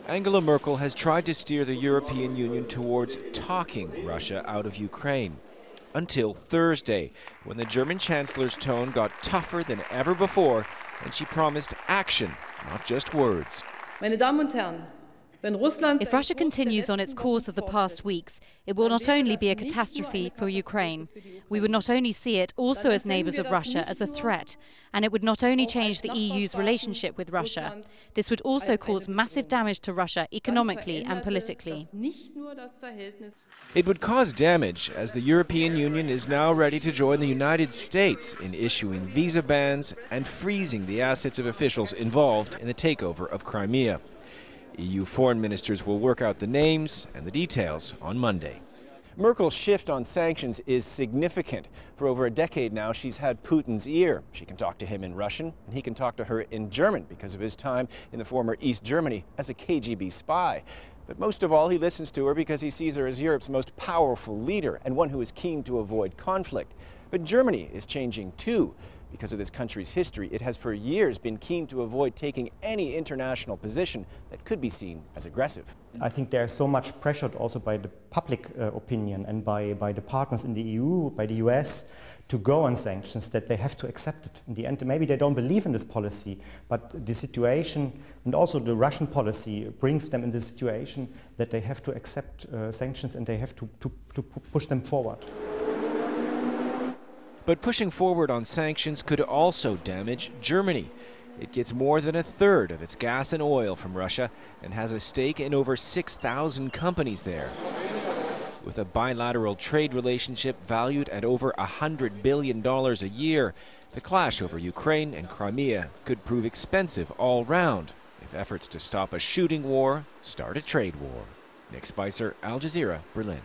Angela Merkel has tried to steer the European Union towards talking Russia out of Ukraine. Until Thursday, when the German Chancellor's tone got tougher than ever before, and she promised action, not just words. Meine Damen und Herren, if Russia continues on its course of the past weeks, it will not only be a catastrophe for Ukraine. We would not only see it also as neighbours of Russia as a threat, and it would not only change the EU's relationship with Russia. This would also cause massive damage to Russia economically and politically. It would cause damage as the European Union is now ready to join the United States in issuing visa bans and freezing the assets of officials involved in the takeover of Crimea. EU foreign ministers will work out the names and the details on Monday. Merkel's shift on sanctions is significant. For over a decade now, she's had Putin's ear. She can talk to him in Russian, and he can talk to her in German because of his time in the former East Germany as a KGB spy. But most of all, he listens to her because he sees her as Europe's most powerful leader and one who is keen to avoid conflict. But Germany is changing too. Because of this country's history, it has for years been keen to avoid taking any international position that could be seen as aggressive. I think there is so much pressure also by the public opinion and by the partners in the EU, by the US, to go on sanctions that they have to accept it. In the end, maybe they don't believe in this policy, but the situation and also the Russian policy brings them in the situation that they have to accept sanctions and they have to push them forward. But pushing forward on sanctions could also damage Germany. It gets more than a third of its gas and oil from Russia and has a stake in over 6,000 companies there. With a bilateral trade relationship valued at over $100 billion a year, the clash over Ukraine and Crimea could prove expensive all round if efforts to stop a shooting war start a trade war. Nick Spicer, Al Jazeera, Berlin.